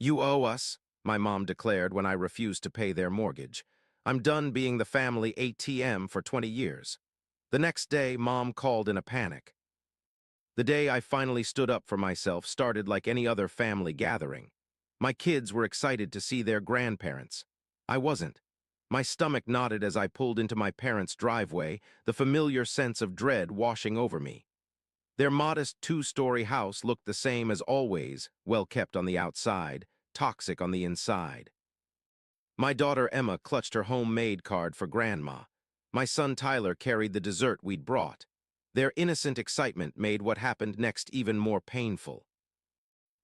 "You owe us," my mom declared when I refused to pay their mortgage. "I'm done being the family ATM for 20 years. The next day, Mom called in a panic. The day I finally stood up for myself started like any other family gathering. My kids were excited to see their grandparents. I wasn't. My stomach knotted as I pulled into my parents' driveway, the familiar sense of dread washing over me. Their modest two-story house looked the same as always, well kept on the outside, toxic on the inside. My daughter Emma clutched her homemade card for Grandma. My son Tyler carried the dessert we'd brought. Their innocent excitement made what happened next even more painful.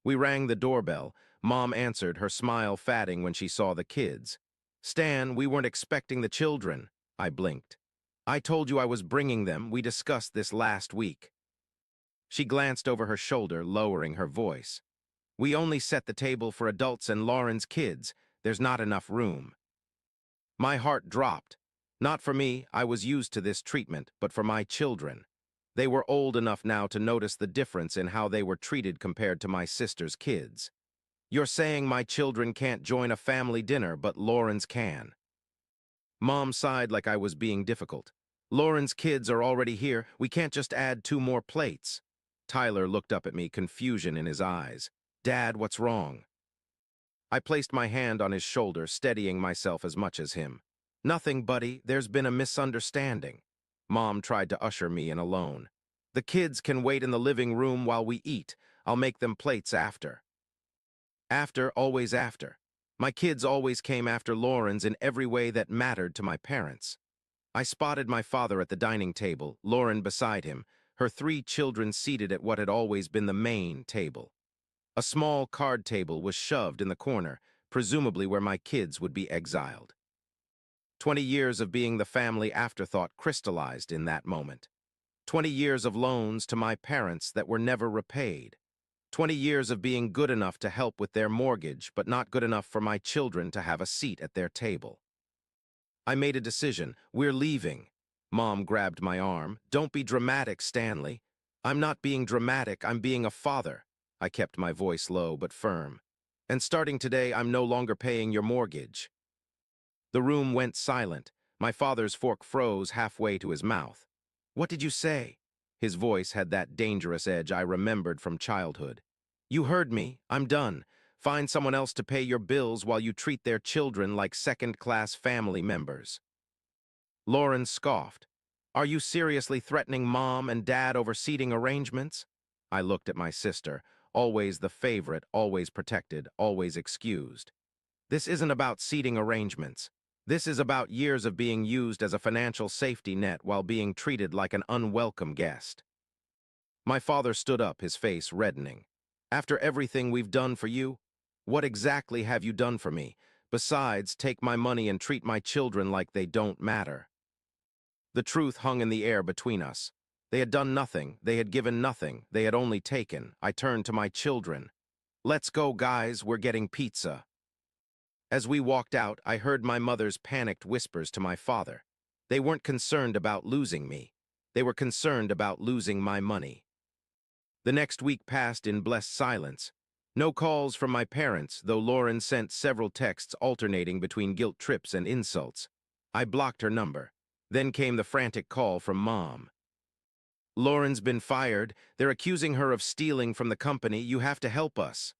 We rang the doorbell. Mom answered, her smile fading when she saw the kids. "Stan, we weren't expecting the children." I blinked. "I told you I was bringing them. We discussed this last week." She glanced over her shoulder, lowering her voice. "We only set the table for adults and Lauren's kids. There's not enough room." My heart dropped. Not for me, I was used to this treatment, but for my children. They were old enough now to notice the difference in how they were treated compared to my sister's kids. "You're saying my children can't join a family dinner, but Lauren's can." Mom sighed like I was being difficult. "Lauren's kids are already here. We can't just add 2 more plates." Tyler looked up at me, confusion in his eyes. "Dad, what's wrong?" I placed my hand on his shoulder, steadying myself as much as him. "Nothing, buddy. There's been a misunderstanding." Mom tried to usher me in alone. "The kids can wait in the living room while we eat. I'll make them plates after." After, always after. My kids always came after Lauren's in every way that mattered to my parents. I spotted my father at the dining table, Lauren beside him, her 3 children seated at what had always been the main table. A small card table was shoved in the corner, presumably where my kids would be exiled. 20 years of being the family afterthought crystallized in that moment. 20 years of loans to my parents that were never repaid. 20 years of being good enough to help with their mortgage, but not good enough for my children to have a seat at their table. I made a decision. "We're leaving." Mom grabbed my arm. "Don't be dramatic, Stanley." "I'm not being dramatic, I'm being a father." I kept my voice low but firm. "And starting today, I'm no longer paying your mortgage." The room went silent. My father's fork froze halfway to his mouth. "What did you say?" His voice had that dangerous edge I remembered from childhood. "You heard me. I'm done. Find someone else to pay your bills while you treat their children like second-class family members." Lauren scoffed. "Are you seriously threatening Mom and Dad over seating arrangements?" I looked at my sister, always the favorite, always protected, always excused. "This isn't about seating arrangements. This is about years of being used as a financial safety net while being treated like an unwelcome guest." My father stood up, his face reddening. "After everything we've done for you, what exactly have you done for me? Besides, take my money and treat my children like they don't matter." The truth hung in the air between us. They had done nothing, they had given nothing, they had only taken. I turned to my children. "Let's go, guys, we're getting pizza." As we walked out, I heard my mother's panicked whispers to my father. They weren't concerned about losing me. They were concerned about losing my money. The next week passed in blessed silence. No calls from my parents, though Lauren sent several texts alternating between guilt trips and insults. I blocked her number. Then came the frantic call from Mom. "Lauren's been fired. They're accusing her of stealing from the company. You have to help us."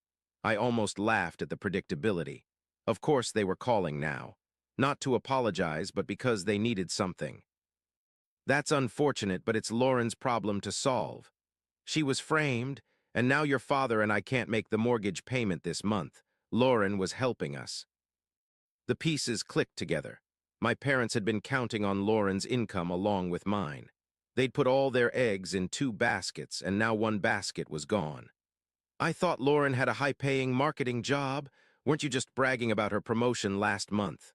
I almost laughed at the predictability. Of course they were calling now. Not to apologize, but because they needed something. "That's unfortunate, but it's Lauren's problem to solve. She was framed, and now your father and I can't make the mortgage payment this month. Lauren was helping us." The pieces clicked together. My parents had been counting on Lauren's income along with mine. They'd put all their eggs in 2 baskets, and now 1 basket was gone. "I thought Lauren had a high-paying marketing job. Weren't you just bragging about her promotion last month?"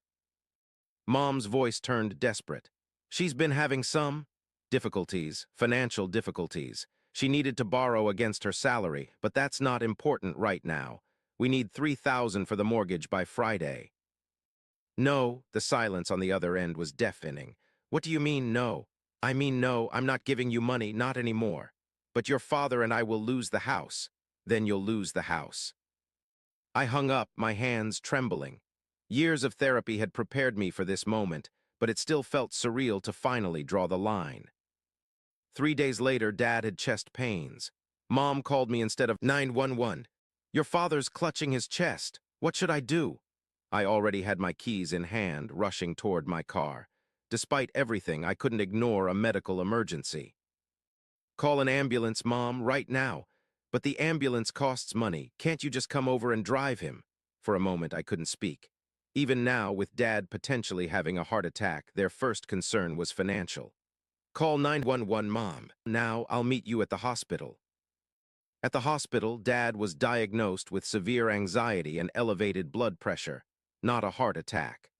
Mom's voice turned desperate. "She's been having some difficulties, financial difficulties. She needed to borrow against her salary, but that's not important right now. We need $3,000 for the mortgage by Friday." "No," the silence on the other end was deafening. "What do you mean, no?" "I mean, no, I'm not giving you money, not anymore. But your father and I will lose the house. Then you'll lose the house." I hung up, my hands trembling. Years of therapy had prepared me for this moment, but it still felt surreal to finally draw the line. 3 days later, Dad had chest pains. Mom called me instead of 911. Your father's clutching his chest. What should I do? I already had my keys in hand, rushing toward my car. Despite everything, I couldn't ignore a medical emergency. Call an ambulance, Mom, right now. But the ambulance costs money. Can't you just come over and drive him? For a moment, I couldn't speak. Even now, with Dad potentially having a heart attack, their first concern was financial. Call 911, Mom. Now, I'll meet you at the hospital. At the hospital, Dad was diagnosed with severe anxiety and elevated blood pressure, not a heart attack.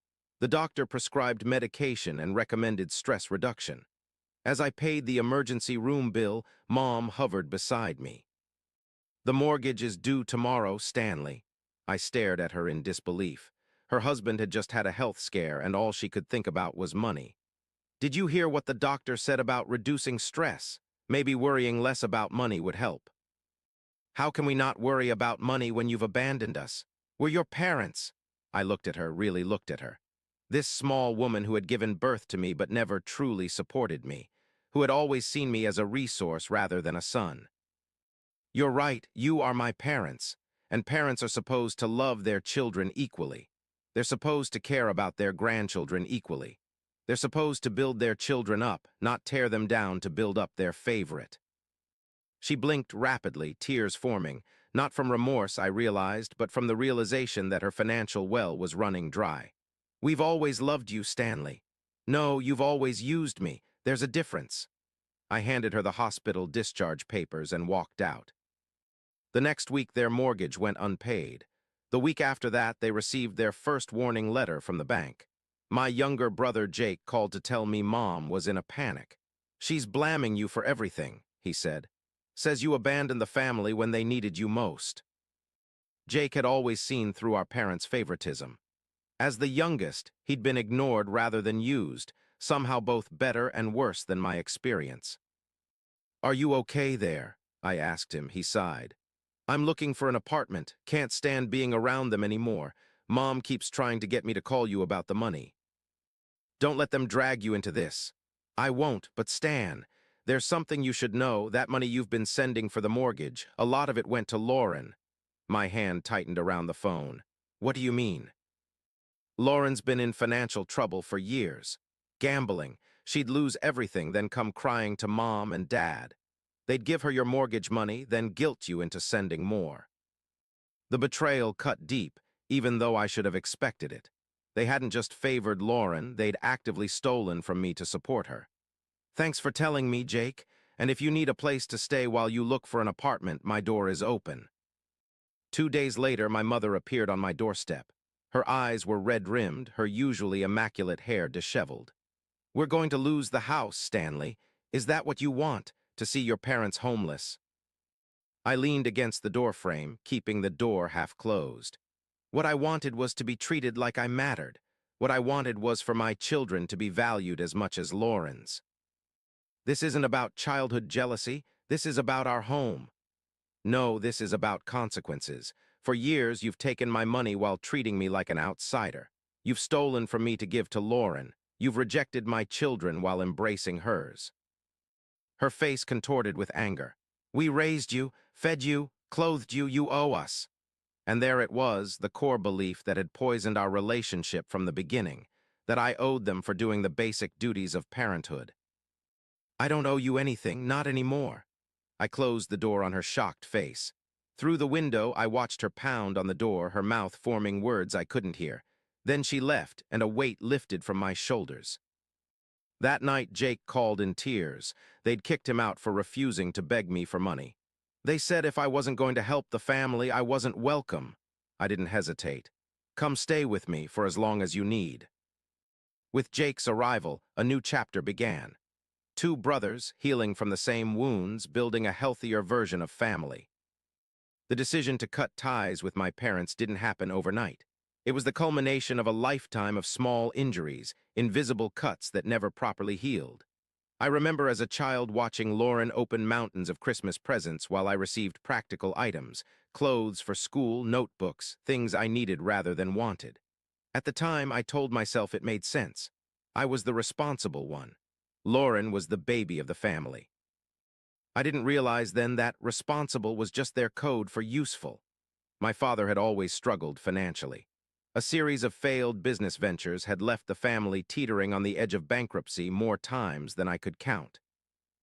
The doctor prescribed medication and recommended stress reduction. As I paid the emergency room bill, Mom hovered beside me. The mortgage is due tomorrow, Stanley. I stared at her in disbelief. Her husband had just had a health scare, and all she could think about was money. Did you hear what the doctor said about reducing stress? Maybe worrying less about money would help. How can we not worry about money when you've abandoned us? We're your parents. I looked at her, really looked at her. This small woman who had given birth to me but never truly supported me, who had always seen me as a resource rather than a son. You're right, you are my parents, and parents are supposed to love their children equally. They're supposed to care about their grandchildren equally. They're supposed to build their children up, not tear them down to build up their favorite. She blinked rapidly, tears forming, not from remorse, I realized, but from the realization that her financial well was running dry. We've always loved you, Stanley. No, you've always used me. There's a difference. I handed her the hospital discharge papers and walked out. The next week, their mortgage went unpaid. The week after that, they received their first warning letter from the bank. My younger brother, Jake, called to tell me Mom was in a panic. She's blaming you for everything, he said. Says you abandoned the family when they needed you most. Jake had always seen through our parents' favoritism. As the youngest, he'd been ignored rather than used, somehow both better and worse than my experience. Are you okay there? I asked him. He sighed. I'm looking for an apartment. Can't stand being around them anymore. Mom keeps trying to get me to call you about the money. Don't let them drag you into this. I won't, but Stan, there's something you should know. That money you've been sending for the mortgage, a lot of it went to Lauren. My hand tightened around the phone. What do you mean? Lauren's been in financial trouble for years. Gambling. She'd lose everything, then come crying to Mom and Dad. They'd give her your mortgage money, then guilt you into sending more. The betrayal cut deep, even though I should have expected it. They hadn't just favored Lauren, they'd actively stolen from me to support her. Thanks for telling me, Jake, and if you need a place to stay while you look for an apartment, my door is open. 2 days later, my mother appeared on my doorstep. Her eyes were red-rimmed, her usually immaculate hair disheveled. We're going to lose the house, Stanley. Is that what you want, to see your parents homeless? I leaned against the doorframe, keeping the door half closed. What I wanted was to be treated like I mattered. What I wanted was for my children to be valued as much as Lauren's. This isn't about childhood jealousy. This is about our home. No, this is about consequences. For years, you've taken my money while treating me like an outsider. You've stolen from me to give to Lauren. You've rejected my children while embracing hers. Her face contorted with anger. We raised you, fed you, clothed you, you owe us. And there it was, the core belief that had poisoned our relationship from the beginning, that I owed them for doing the basic duties of parenthood. I don't owe you anything, not anymore. I closed the door on her shocked face. Through the window, I watched her pound on the door, her mouth forming words I couldn't hear. Then she left, and a weight lifted from my shoulders. That night, Jake called in tears. They'd kicked him out for refusing to beg me for money. They said if I wasn't going to help the family, I wasn't welcome. I didn't hesitate. Come stay with me for as long as you need. With Jake's arrival, a new chapter began. 2 brothers, healing from the same wounds, building a healthier version of family. The decision to cut ties with my parents didn't happen overnight. It was the culmination of a lifetime of small injuries, invisible cuts that never properly healed. I remember as a child watching Lauren open mountains of Christmas presents while I received practical items, clothes for school, notebooks, things I needed rather than wanted. At the time, I told myself it made sense. I was the responsible one. Lauren was the baby of the family. I didn't realize then that responsible was just their code for useful. My father had always struggled financially. A series of failed business ventures had left the family teetering on the edge of bankruptcy more times than I could count.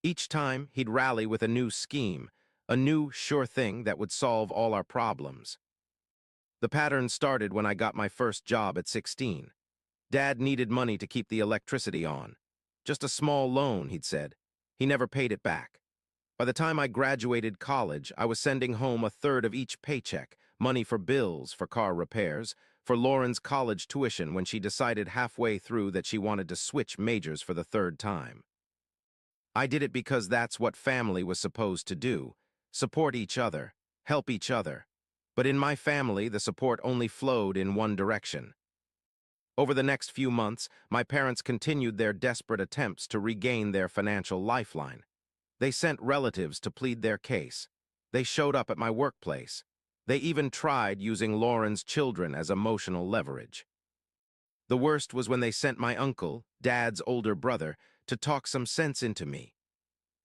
Each time, he'd rally with a new scheme, a new sure thing that would solve all our problems. The pattern started when I got my first job at 16. Dad needed money to keep the electricity on. Just a small loan, he'd said. He never paid it back. By the time I graduated college, I was sending home a third of each paycheck, money for bills, for car repairs, for Lauren's college tuition when she decided halfway through that she wanted to switch majors for the third time. I did it because that's what family was supposed to do, support each other, help each other. But in my family, the support only flowed in one direction. Over the next few months, my parents continued their desperate attempts to regain their financial lifeline. They sent relatives to plead their case. They showed up at my workplace. They even tried using Lauren's children as emotional leverage. The worst was when they sent my uncle, Dad's older brother, to talk some sense into me.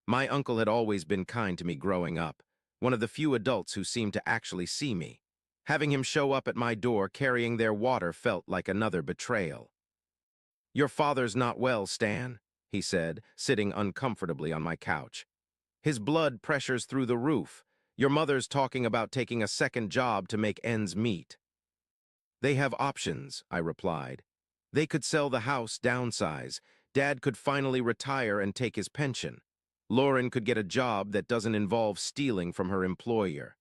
My uncle had always been kind to me growing up, one of the few adults who seemed to actually see me. Having him show up at my door carrying their water felt like another betrayal. "Your father's not well, Stan," he said, sitting uncomfortably on my couch. "His blood pressure's through the roof. Your mother's talking about taking a second job to make ends meet." "They have options," I replied. "They could sell the house, downsize. Dad could finally retire and take his pension. Lauren could get a job that doesn't involve stealing from her employer."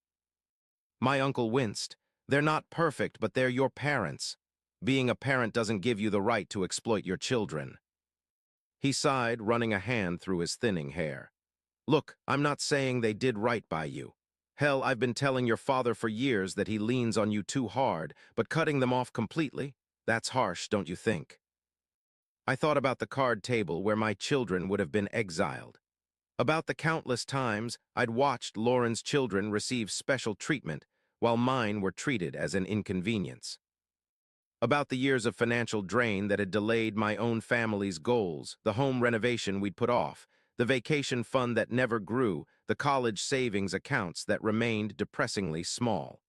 My uncle winced. "They're not perfect, but they're your parents. Being a parent doesn't give you the right to exploit your children." He sighed, running a hand through his thinning hair. "Look, I'm not saying they did right by you. Hell, I've been telling your father for years that he leans on you too hard, but cutting them off completely? That's harsh, don't you think?" I thought about the card table where my children would have been exiled. About the countless times I'd watched Lauren's children receive special treatment while mine were treated as an inconvenience. About the years of financial drain that had delayed my own family's goals, the home renovation we'd put off, the vacation fund that never grew, the college savings accounts that remained depressingly small.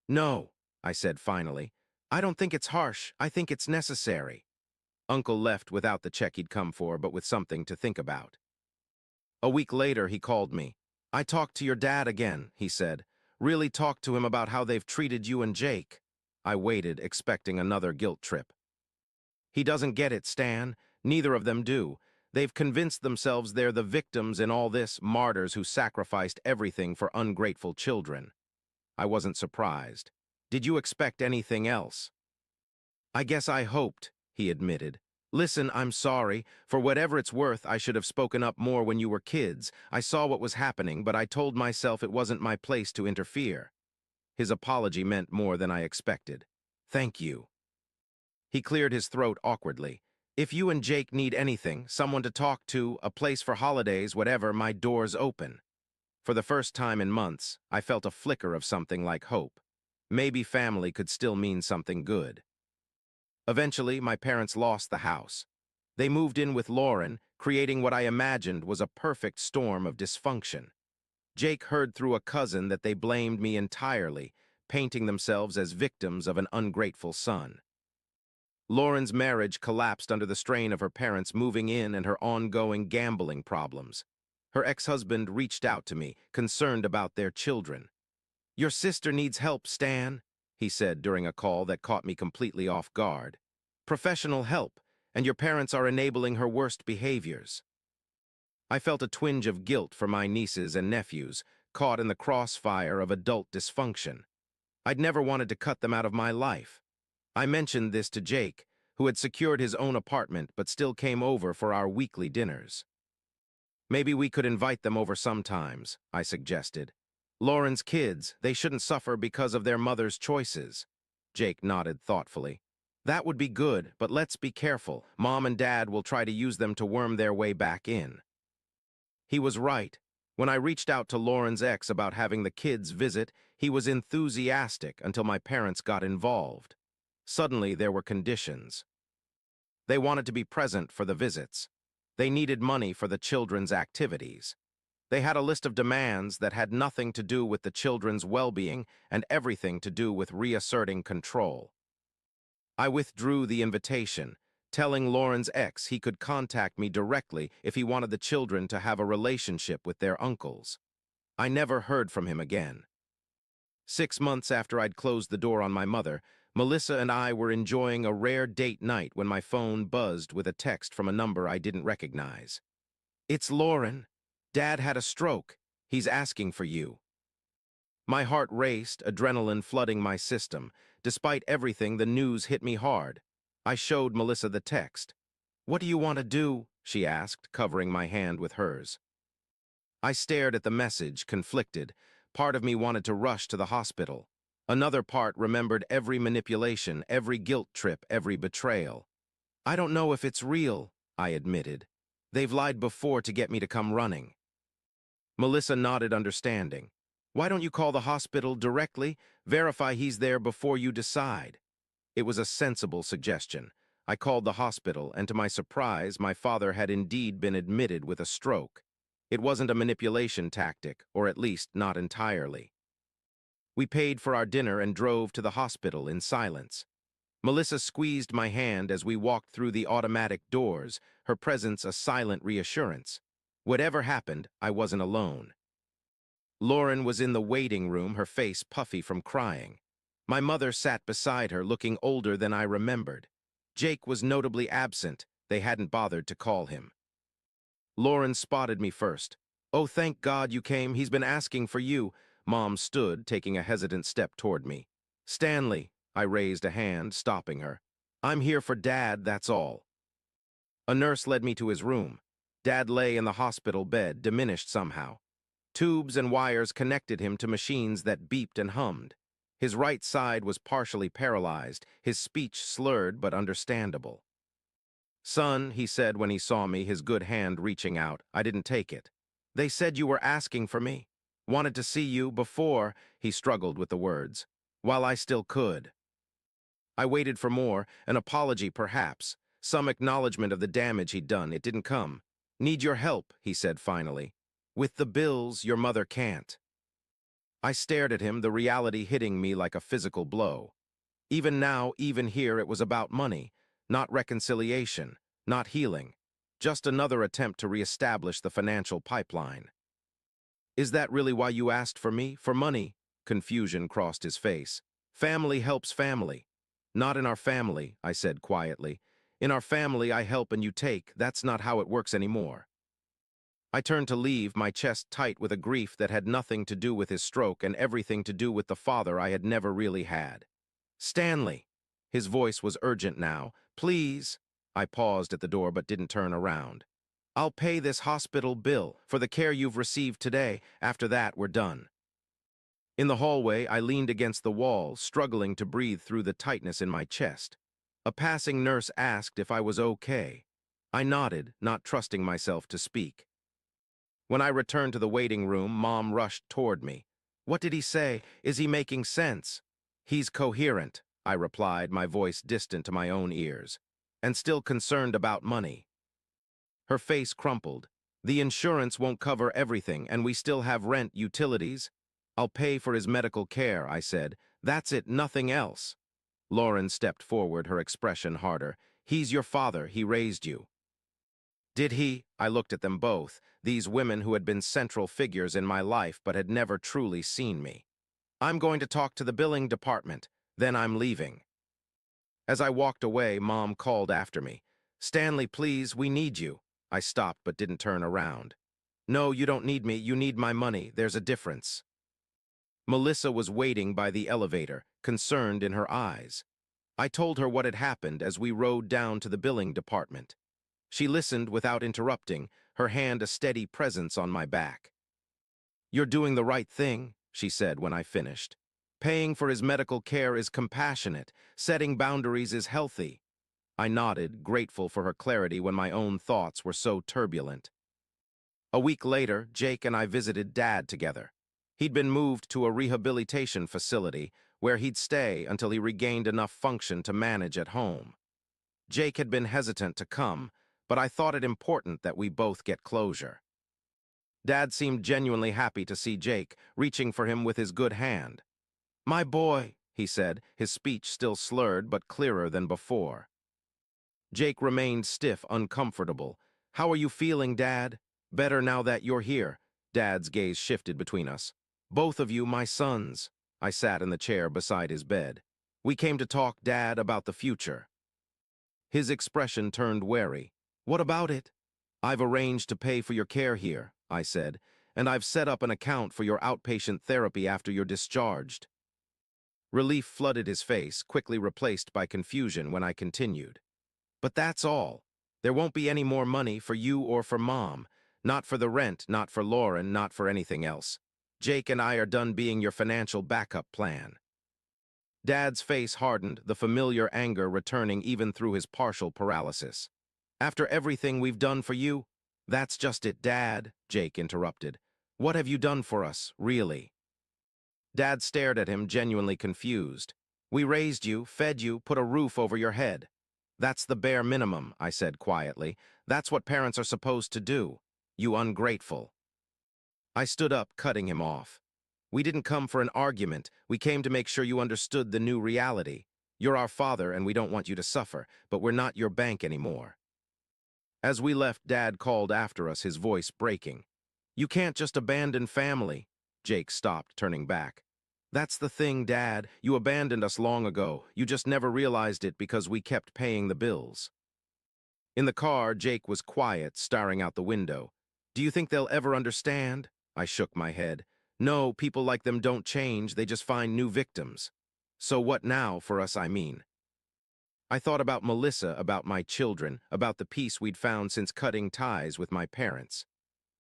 "No," I said finally. "I don't think it's harsh. I think it's necessary." Uncle left without the check he'd come for, but with something to think about. A week later, he called me. "I talked to your dad again," he said. "Really talked to him about how they've treated you and Jake." I waited, expecting another guilt trip. "He doesn't get it, Stan. Neither of them do. They've convinced themselves they're the victims in all this, martyrs who sacrificed everything for ungrateful children." I wasn't surprised. "Did you expect anything else?" "I guess I hoped," he admitted. "Listen, I'm sorry. For whatever it's worth, I should have spoken up more when you were kids. I saw what was happening, but I told myself it wasn't my place to interfere." His apology meant more than I expected. "Thank you." He cleared his throat awkwardly. "If you and Jake need anything, someone to talk to, a place for holidays, whatever, my door's open." For the first time in months, I felt a flicker of something like hope. Maybe family could still mean something good. Eventually, my parents lost the house. They moved in with Lauren, creating what I imagined was a perfect storm of dysfunction. Jake heard through a cousin that they blamed me entirely, painting themselves as victims of an ungrateful son. Lauren's marriage collapsed under the strain of her parents moving in and her ongoing gambling problems. Her ex-husband reached out to me, concerned about their children. "Your sister needs help, Stan," he said during a call that caught me completely off guard. "Professional help, and your parents are enabling her worst behaviors." I felt a twinge of guilt for my nieces and nephews, caught in the crossfire of adult dysfunction. I'd never wanted to cut them out of my life. I mentioned this to Jake, who had secured his own apartment but still came over for our weekly dinners. "Maybe we could invite them over sometimes," I suggested. "Lauren's kids, they shouldn't suffer because of their mother's choices." Jake nodded thoughtfully. "That would be good, but let's be careful. Mom and Dad will try to use them to worm their way back in." He was right. When I reached out to Lauren's ex about having the kids visit, He was enthusiastic until my parents got involved. Suddenly, there were conditions. They wanted to be present for the visits. They needed money for the children's activities. They had a list of demands that had nothing to do with the children's well-being and everything to do with reasserting control. I withdrew the invitation, telling Lauren's ex he could contact me directly if he wanted the children to have a relationship with their uncles. I never heard from him again. 6 months after I'd closed the door on my mother, Melissa and I were enjoying a rare date night when my phone buzzed with a text from a number I didn't recognize. "It's Lauren. Dad had a stroke. He's asking for you." My heart raced, adrenaline flooding my system. Despite everything, the news hit me hard. I showed Melissa the text. "What do you want to do?" she asked, covering my hand with hers. I stared at the message, conflicted. Part of me wanted to rush to the hospital. Another part remembered every manipulation, every guilt trip, every betrayal. "I don't know if it's real," I admitted. "They've lied before to get me to come running." Melissa nodded understanding. "Why don't you call the hospital directly? Verify he's there before you decide." It was a sensible suggestion. I called the hospital, and to my surprise, my father had indeed been admitted with a stroke. It wasn't a manipulation tactic, or at least not entirely. We paid for our dinner and drove to the hospital in silence. Melissa squeezed my hand as we walked through the automatic doors, her presence a silent reassurance. Whatever happened, I wasn't alone. Lauren was in the waiting room, her face puffy from crying. My mother sat beside her, looking older than I remembered. Jake was notably absent. They hadn't bothered to call him. Lauren spotted me first. "Oh, thank God you came. He's been asking for you." Mom stood, taking a hesitant step toward me. "Stanley," I raised a hand, stopping her. "I'm here for Dad, that's all." A nurse led me to his room. Dad lay in the hospital bed, diminished somehow. Tubes and wires connected him to machines that beeped and hummed. His right side was partially paralyzed, his speech slurred but understandable. "Son," he said when he saw me, his good hand reaching out. I didn't take it. "They said you were asking for me. Wanted to see you before," he struggled with the words, "while I still could." I waited for more, an apology perhaps, some acknowledgement of the damage he'd done. It didn't come. "Need your help," he said finally. "With the bills, your mother can't." I stared at him, the reality hitting me like a physical blow. Even now, even here, it was about money, not reconciliation, not healing, just another attempt to reestablish the financial pipeline. "Is that really why you asked for me? For money?" Confusion crossed his face. "Family helps family." "Not in our family," I said quietly. "In our family, I help and you take. That's not how it works anymore." I turned to leave, my chest tight with a grief that had nothing to do with his stroke and everything to do with the father I had never really had. "Stanley!" His voice was urgent now. "Please!" I paused at the door but didn't turn around. "I'll pay this hospital bill for the care you've received today. After that, we're done." In the hallway, I leaned against the wall, struggling to breathe through the tightness in my chest. A passing nurse asked if I was okay. I nodded, not trusting myself to speak. When I returned to the waiting room, Mom rushed toward me. "What did he say? Is he making sense?" "He's coherent," I replied, my voice distant to my own ears, "and still concerned about money." Her face crumpled. "The insurance won't cover everything, and we still have rent, utilities." "I'll pay for his medical care," I said. "That's it, nothing else." Lauren stepped forward, her expression harder. "He's your father. He raised you." Did he? I looked at them both, these women who had been central figures in my life but had never truly seen me. "I'm going to talk to the billing department. Then I'm leaving." As I walked away, Mom called after me. "Stanley, please, we need you." I stopped but didn't turn around. "No, you don't need me. You need my money. There's a difference." Melissa was waiting by the elevator, concerned in her eyes. I told her what had happened as we rode down to the billing department. She listened without interrupting, her hand a steady presence on my back. "You're doing the right thing," she said when I finished. "Paying for his medical care is compassionate. Setting boundaries is healthy." I nodded, grateful for her clarity when my own thoughts were so turbulent. A week later, Jake and I visited Dad together. He'd been moved to a rehabilitation facility where he'd stay until he regained enough function to manage at home. Jake had been hesitant to come, but I thought it important that we both get closure. Dad seemed genuinely happy to see Jake, reaching for him with his good hand. "My boy," he said, his speech still slurred but clearer than before. Jake remained stiff, uncomfortable. "How are you feeling, Dad?" "Better now that you're here." Dad's gaze shifted between us. "Both of you, my sons." I sat in the chair beside his bed. "We came to talk, Dad, about the future." His expression turned wary. "What about it?" "I've arranged to pay for your care here," I said, "and I've set up an account for your outpatient therapy after you're discharged." Relief flooded his face, quickly replaced by confusion when I continued. "But that's all. There won't be any more money for you or for Mom. Not for the rent, not for Lauren, not for anything else. Jake and I are done being your financial backup plan." Dad's face hardened, the familiar anger returning even through his partial paralysis. "After everything we've done for you?" "That's just it, Dad," Jake interrupted. "What have you done for us, really?" Dad stared at him, genuinely confused. "We raised you, fed you, put a roof over your head." "That's the bare minimum," I said quietly. "That's what parents are supposed to do. You ungrateful." I stood up, cutting him off. "We didn't come for an argument. We came to make sure you understood the new reality. You're our father and we don't want you to suffer, but we're not your bank anymore." As we left, Dad called after us, his voice breaking. "You can't just abandon family." Jake stopped, turning back. "That's the thing, Dad. You abandoned us long ago. You just never realized it because we kept paying the bills." In the car, Jake was quiet, staring out the window. "Do you think they'll ever understand?" I shook my head. "No, people like them don't change, they just find new victims." "So what now for us, I mean?" I thought about Melissa, about my children, about the peace we'd found since cutting ties with my parents.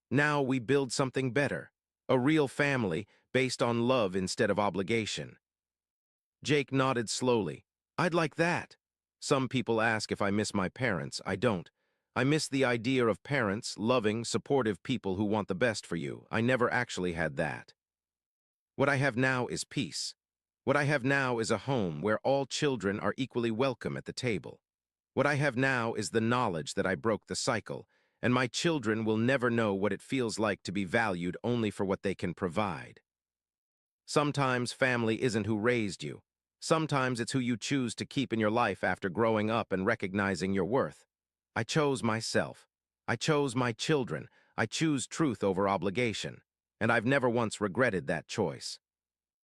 Now we build something better, a real family based on love instead of obligation. Jake nodded slowly. "I'd like that." Some people ask if I miss my parents. I don't. I miss the idea of parents, loving, supportive people who want the best for you. I never actually had that. What I have now is peace. What I have now is a home where all children are equally welcome at the table. What I have now is the knowledge that I broke the cycle, and my children will never know what it feels like to be valued only for what they can provide. Sometimes family isn't who raised you. Sometimes it's who you choose to keep in your life after growing up and recognizing your worth. I chose myself. I chose my children. I choose truth over obligation. And I've never once regretted that choice.